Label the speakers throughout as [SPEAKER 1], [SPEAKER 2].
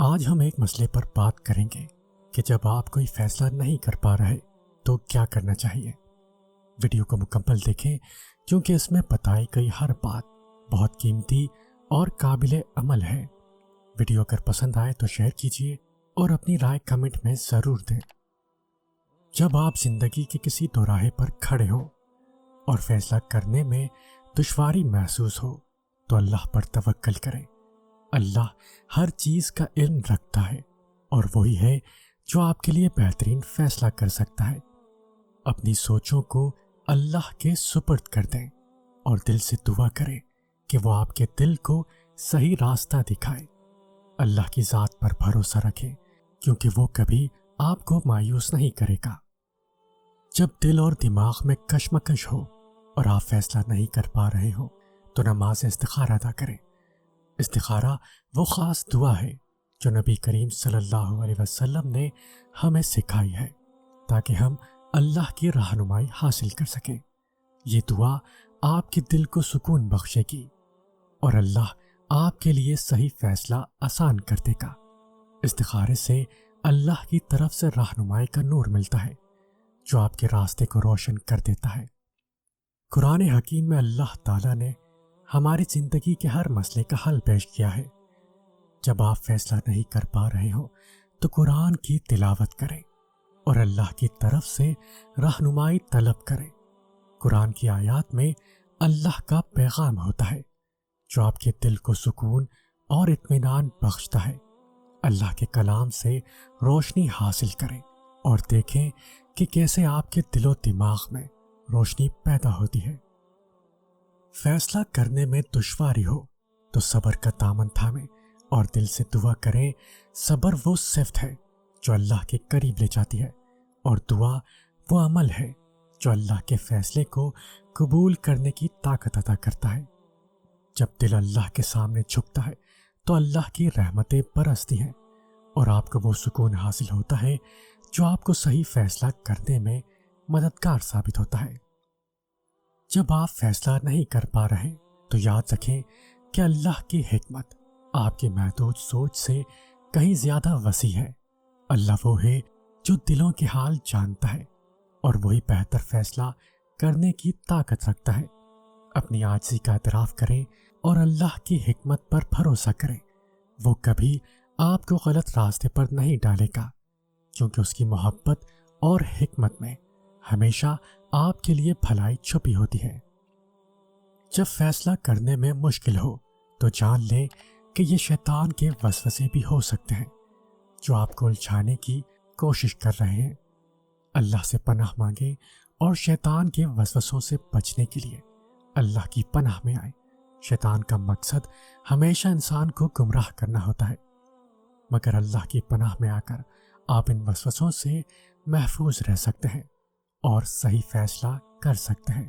[SPEAKER 1] آج ہم ایک مسئلے پر بات کریں گے کہ جب آپ کوئی فیصلہ نہیں کر پا رہے تو کیا کرنا چاہیے۔ ویڈیو کو مکمل دیکھیں کیونکہ اس میں بتائی گئی ہر بات بہت قیمتی اور قابل عمل ہے۔ ویڈیو اگر پسند آئے تو شیئر کیجیے اور اپنی رائے کمنٹ میں ضرور دیں۔ جب آپ زندگی کے کسی دوراہے پر کھڑے ہو اور فیصلہ کرنے میں دشواری محسوس ہو تو اللہ پر توکل کریں۔ اللہ ہر چیز کا علم رکھتا ہے اور وہی ہے جو آپ کے لیے بہترین فیصلہ کر سکتا ہے۔ اپنی سوچوں کو اللہ کے سپرد کر دیں اور دل سے دعا کریں کہ وہ آپ کے دل کو صحیح راستہ دکھائے۔ اللہ کی ذات پر بھروسہ رکھیں کیونکہ وہ کبھی آپ کو مایوس نہیں کرے گا۔ جب دل اور دماغ میں کشمکش ہو اور آپ فیصلہ نہیں کر پا رہے ہو تو نماز استخارہ ادا کریں۔ استخارہ وہ خاص دعا ہے جو نبی کریم صلی اللہ علیہ وسلم نے ہمیں سکھائی ہے تاکہ ہم اللہ کی رہنمائی حاصل کر سکیں۔ یہ دعا آپ کے دل کو سکون بخشے گی اور اللہ آپ کے لیے صحیح فیصلہ آسان کر دے گا۔ استخارے سے اللہ کی طرف سے رہنمائی کا نور ملتا ہے جو آپ کے راستے کو روشن کر دیتا ہے۔ قرآن حکیم میں اللہ تعالیٰ نے ہماری زندگی کے ہر مسئلے کا حل پیش کیا ہے۔ جب آپ فیصلہ نہیں کر پا رہے ہو تو قرآن کی تلاوت کریں اور اللہ کی طرف سے رہنمائی طلب کریں۔ قرآن کی آیات میں اللہ کا پیغام ہوتا ہے جو آپ کے دل کو سکون اور اطمینان بخشتا ہے۔ اللہ کے کلام سے روشنی حاصل کریں اور دیکھیں کہ کیسے آپ کے دل و دماغ میں روشنی پیدا ہوتی ہے۔ فیصلہ کرنے میں دشواری ہو تو صبر کا دامن تھامیں اور دل سے دعا کریں۔ صبر وہ صفت ہے جو اللہ کے قریب لے جاتی ہے اور دعا وہ عمل ہے جو اللہ کے فیصلے کو قبول کرنے کی طاقت عطا کرتا ہے۔ جب دل اللہ کے سامنے جھکتا ہے تو اللہ کی رحمتیں برستی ہیں اور آپ کو وہ سکون حاصل ہوتا ہے جو آپ کو صحیح فیصلہ کرنے میں مددگار ثابت ہوتا ہے۔ جب آپ فیصلہ نہیں کر پا رہے تو یاد رکھیں کہ اللہ کی حکمت آپ کی محدود سوچ سے کہیں زیادہ وسیع ہے۔ اللہ وہ ہے جو دلوں کے حال جانتا ہے اور وہی بہتر فیصلہ کرنے کی طاقت رکھتا ہے۔ اپنی عاجزی کا اعتراف کریں اور اللہ کی حکمت پر بھروسہ کریں۔ وہ کبھی آپ کو غلط راستے پر نہیں ڈالے گا کیونکہ اس کی محبت اور حکمت میں ہمیشہ آپ کے لیے بھلائی چھپی ہوتی ہے۔ جب فیصلہ کرنے میں مشکل ہو تو جان لیں کہ یہ شیطان کے وسوسے بھی ہو سکتے ہیں جو آپ کو الجھانے کی کوشش کر رہے ہیں۔ اللہ سے پناہ مانگیں اور شیطان کے وسوسوں سے بچنے کے لیے اللہ کی پناہ میں آئیں۔ شیطان کا مقصد ہمیشہ انسان کو گمراہ کرنا ہوتا ہے، مگر اللہ کی پناہ میں آ کر آپ ان وسوسوں سے محفوظ رہ سکتے ہیں اور صحیح فیصلہ کر سکتے ہیں۔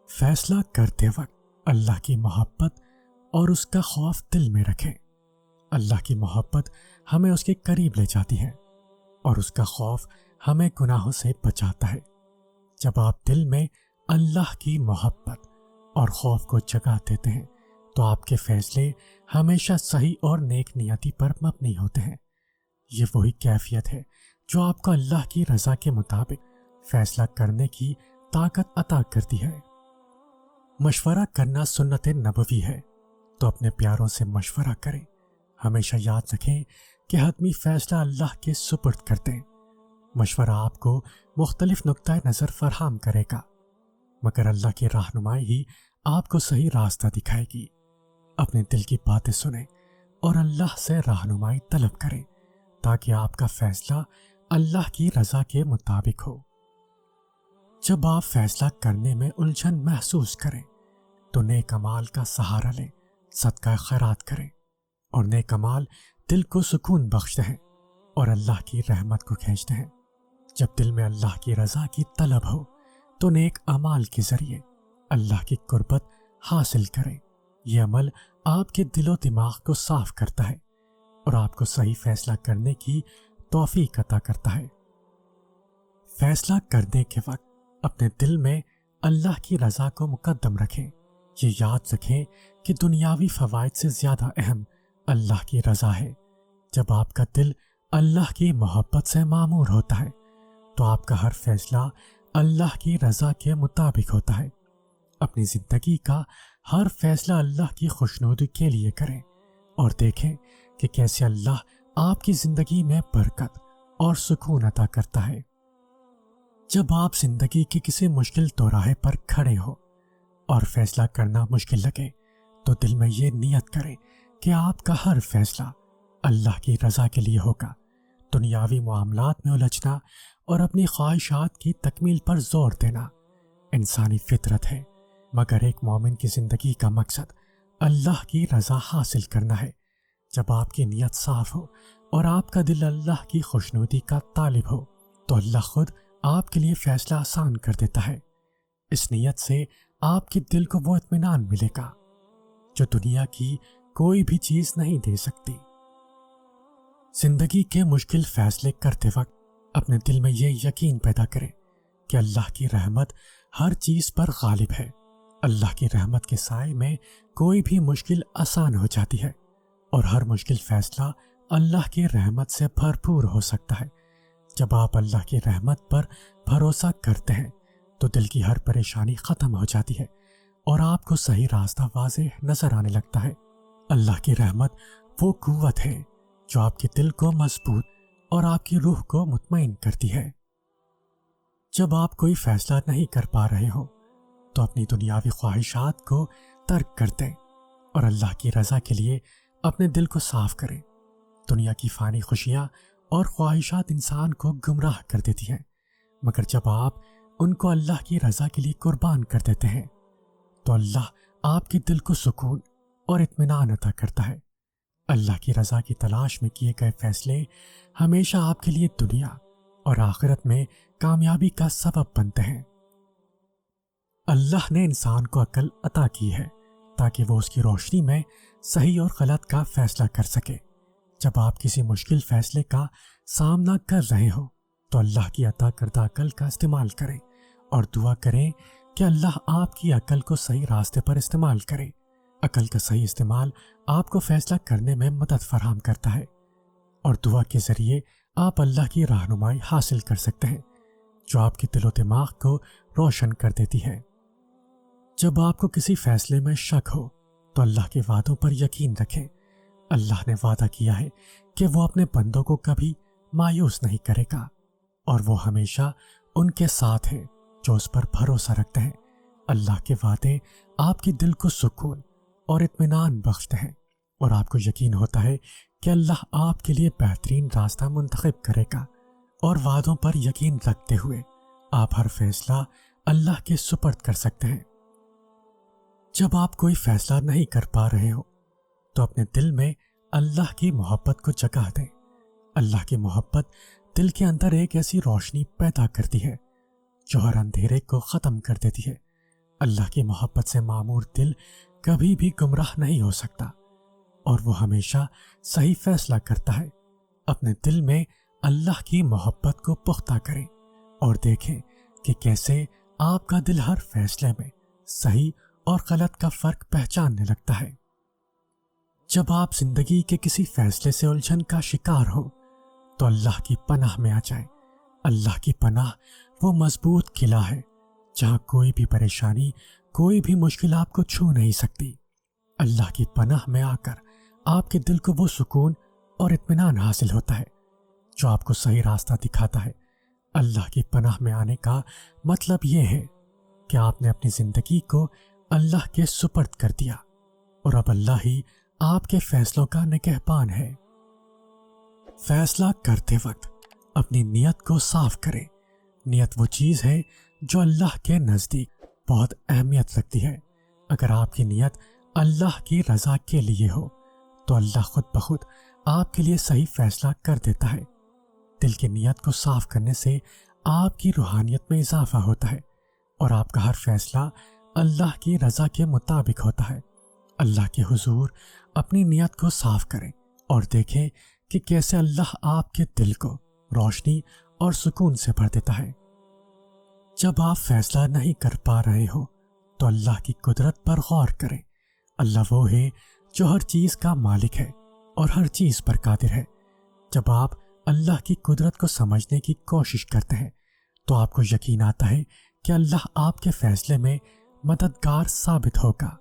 [SPEAKER 1] فیصلہ کرتے وقت اللہ کی محبت اور اس کا خوف دل میں رکھیں۔ اللہ کی محبت ہمیں اس کے قریب لے جاتی ہے اور اس کا خوف ہمیں گناہوں سے بچاتا ہے۔ جب آپ دل میں اللہ کی محبت اور خوف کو جگہ دیتے ہیں تو آپ کے فیصلے ہمیشہ صحیح اور نیک نیتی پر مبنی ہوتے ہیں۔ یہ وہی کیفیت ہے جو آپ کو اللہ کی رضا کے مطابق فیصلہ کرنے کی طاقت عطا کرتی ہے۔ مشورہ کرنا سنت نبوی ہے تو اپنے پیاروں سے مشورہ کریں۔ ہمیشہ یاد رکھیں کہ حتمی فیصلہ اللہ کے سپرد کر دیں۔ مشورہ آپ کو مختلف نقطۂ نظر فراہم کرے گا مگر اللہ کی رہنمائی ہی آپ کو صحیح راستہ دکھائے گی۔ اپنے دل کی باتیں سنیں اور اللہ سے رہنمائی طلب کریں تاکہ آپ کا فیصلہ اللہ کی رضا کے مطابق ہو۔ جب آپ فیصلہ کرنے میں الجھن محسوس کریں تو نیک اعمال کا سہارا لیں، صدقہ خیرات کریں اور نیک اعمال دل کو سکون بخشتے ہیں اور اللہ کی رحمت کو کھینچتے ہیں۔ جب دل میں اللہ کی رضا کی طلب ہو تو نیک اعمال کے ذریعے اللہ کی قربت حاصل کریں۔ یہ عمل آپ کے دل و دماغ کو صاف کرتا ہے اور آپ کو صحیح فیصلہ کرنے کی توفیق عطا کرتا ہے۔ فیصلہ کرنے کے وقت اپنے دل میں اللہ کی رضا کو مقدم رکھیں۔ یہ یاد رکھیں کہ دنیاوی فوائد سے زیادہ اہم اللہ کی رضا ہے جب آپ کا دل اللہ کی محبت سے معمور ہوتا ہے تو آپ کا ہر فیصلہ اللہ کی رضا کے مطابق ہوتا ہے۔ اپنی زندگی کا ہر فیصلہ اللہ کی خوشنودی کے لیے کریں اور دیکھیں کہ کیسے اللہ آپ کی زندگی میں برکت اور سکون عطا کرتا ہے۔ جب آپ زندگی کی کسی مشکل دوراہے پر کھڑے ہو اور فیصلہ کرنا مشکل لگے تو دل میں یہ نیت کریں کہ آپ کا ہر فیصلہ اللہ کی رضا کے لیے ہوگا۔ دنیاوی معاملات میں الجھنا اور اپنی خواہشات کی تکمیل پر زور دینا انسانی فطرت ہے، مگر ایک مومن کی زندگی کا مقصد اللہ کی رضا حاصل کرنا ہے۔ جب آپ کی نیت صاف ہو اور آپ کا دل اللہ کی خوشنودی کا طالب ہو تو اللہ خود آپ کے لیے فیصلہ آسان کر دیتا ہے۔ اس نیت سے آپ کے دل کو وہ اطمینان ملے گا جو دنیا کی کوئی بھی چیز نہیں دے سکتی۔ زندگی کے مشکل فیصلے کرتے وقت اپنے دل میں یہ یقین پیدا کریں کہ اللہ کی رحمت ہر چیز پر غالب ہے۔ اللہ کی رحمت کے سائے میں کوئی بھی مشکل آسان ہو جاتی ہے اور ہر مشکل فیصلہ اللہ کی رحمت سے بھرپور ہو سکتا ہے۔ جب آپ اللہ کی رحمت پر بھروسہ کرتے ہیں تو دل کی ہر پریشانی ختم ہو جاتی ہے اور آپ کو صحیح راستہ واضح نظر آنے لگتا ہے۔ اللہ کی رحمت وہ قوت ہے جو آپ کے دل کو مضبوط اور آپ کی روح کو مطمئن کرتی ہے۔ جب آپ کوئی فیصلہ نہیں کر پا رہے ہو تو اپنی دنیاوی خواہشات کو ترک کر دیں اور اللہ کی رضا کے لیے اپنے دل کو صاف کریں۔ دنیا کی فانی خوشیاں اور خواہشات انسان کو گمراہ کر دیتی ہیں، مگر جب آپ ان کو اللہ کی رضا کے لیے قربان کر دیتے ہیں تو اللہ آپ کے دل کو سکون اور اطمینان عطا کرتا ہے۔ اللہ کی رضا کی تلاش میں کیے گئے فیصلے ہمیشہ آپ کے لیے دنیا اور آخرت میں کامیابی کا سبب بنتے ہیں۔ اللہ نے انسان کو عقل عطا کی ہے تاکہ وہ اس کی روشنی میں صحیح اور غلط کا فیصلہ کر سکے۔ جب آپ کسی مشکل فیصلے کا سامنا کر رہے ہو تو اللہ کی عطا کردہ عقل کا استعمال کریں اور دعا کریں کہ اللہ آپ کی عقل کو صحیح راستے پر استعمال کرے۔ عقل کا صحیح استعمال آپ کو فیصلہ کرنے میں مدد فراہم کرتا ہے اور دعا کے ذریعے آپ اللہ کی رہنمائی حاصل کر سکتے ہیں جو آپ کے دل و دماغ کو روشن کر دیتی ہے۔ جب آپ کو کسی فیصلے میں شک ہو تو اللہ کے وعدوں پر یقین رکھیں۔ اللہ نے وعدہ کیا ہے کہ وہ اپنے بندوں کو کبھی مایوس نہیں کرے گا اور وہ ہمیشہ ان کے ساتھ ہے جو اس پر بھروسہ رکھتے ہیں۔ اللہ کے وعدے آپ کے دل کو سکون اور اطمینان بخشتے ہیں اور آپ کو یقین ہوتا ہے کہ اللہ آپ کے لیے بہترین راستہ منتخب کرے گا، اور وعدوں پر یقین رکھتے ہوئے آپ ہر فیصلہ اللہ کے سپرد کر سکتے ہیں۔ جب آپ کوئی فیصلہ نہیں کر پا رہے ہو تو اپنے دل میں اللہ کی محبت کو جگہ دیں۔ اللہ کی محبت دل کے اندر ایک ایسی روشنی پیدا کرتی ہے جو ہر اندھیرے کو ختم کر دیتی ہے۔ اللہ کی محبت سے معمور دل کبھی بھی گمراہ نہیں ہو سکتا اور وہ ہمیشہ صحیح فیصلہ کرتا ہے۔ اپنے دل میں اللہ کی محبت کو پختہ کریں اور دیکھیں کہ کیسے آپ کا دل ہر فیصلے میں صحیح اور غلط کا فرق پہچاننے لگتا ہے۔ جب آپ زندگی کے کسی فیصلے سے الجھن کا شکار ہو تو اللہ کی پناہ میں آ جائیں۔ اللہ کی پناہ وہ مضبوط قلعہ ہے جہاں کوئی بھی پریشانی، کوئی بھی مشکل آپ کو چھو نہیں سکتی۔ اللہ کی پناہ میں آ کر آپ کے دل کو وہ سکون اور اطمینان حاصل ہوتا ہے جو آپ کو صحیح راستہ دکھاتا ہے۔ اللہ کی پناہ میں آنے کا مطلب یہ ہے کہ آپ نے اپنی زندگی کو اللہ کے سپرد کر دیا اور اب اللہ ہی آپ کے فیصلوں کا نگہبان ہے۔ فیصلہ کرتے وقت اپنی نیت کو صاف کریں۔ نیت وہ چیز ہے جو اللہ کے نزدیک بہت اہمیت رکھتی ہے۔ اگر آپ کی نیت اللہ کی رضا کے لیے ہو تو اللہ خود بخود آپ کے لیے صحیح فیصلہ کر دیتا ہے۔ دل کی نیت کو صاف کرنے سے آپ کی روحانیت میں اضافہ ہوتا ہے اور آپ کا ہر فیصلہ اللہ کی رضا کے مطابق ہوتا ہے۔ اللہ کے حضور اپنی نیت کو صاف کریں اور دیکھیں کہ کیسے اللہ آپ کے دل کو روشنی اور سکون سے بھر دیتا ہے۔ جب آپ فیصلہ نہیں کر پا رہے ہو تو اللہ کی قدرت پر غور کریں۔ اللہ وہ ہے جو ہر چیز کا مالک ہے اور ہر چیز پر قادر ہے۔ جب آپ اللہ کی قدرت کو سمجھنے کی کوشش کرتے ہیں تو آپ کو یقین آتا ہے کہ اللہ آپ کے فیصلے میں مددگار ثابت ہوگا۔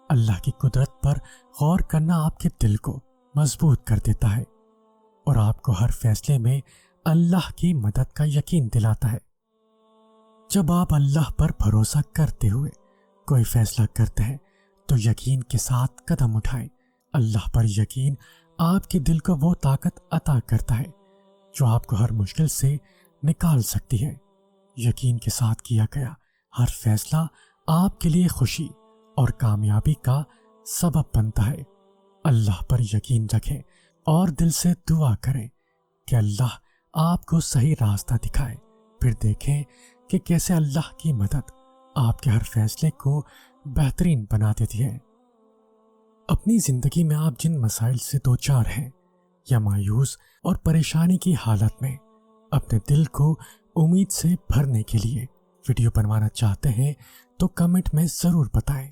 [SPEAKER 1] اللہ کی قدرت پر غور کرنا آپ کے دل کو مضبوط کر دیتا ہے اور آپ کو ہر فیصلے میں اللہ کی مدد کا یقین دلاتا ہے۔ جب آپ اللہ پر بھروسہ کرتے ہوئے کوئی فیصلہ کرتے ہیں تو یقین کے ساتھ قدم اٹھائیں۔ اللہ پر یقین آپ کے دل کو وہ طاقت عطا کرتا ہے جو آپ کو ہر مشکل سے نکال سکتی ہے۔ یقین کے ساتھ کیا گیا ہر فیصلہ آپ کے لیے خوشی اور کامیابی کا سبب بنتا ہے۔ اللہ پر یقین رکھیں اور دل سے دعا کریں کہ اللہ آپ کو صحیح راستہ دکھائے۔ پھر دیکھیں کہ کیسے اللہ کی مدد آپ کے ہر فیصلے کو بہترین بنا دیتی ہے۔ اپنی زندگی میں آپ جن مسائل سے دوچار ہیں یا مایوس اور پریشانی کی حالت میں اپنے دل کو امید سے بھرنے کے لیے ویڈیو بنوانا چاہتے ہیں تو کمنٹ میں ضرور بتائیں۔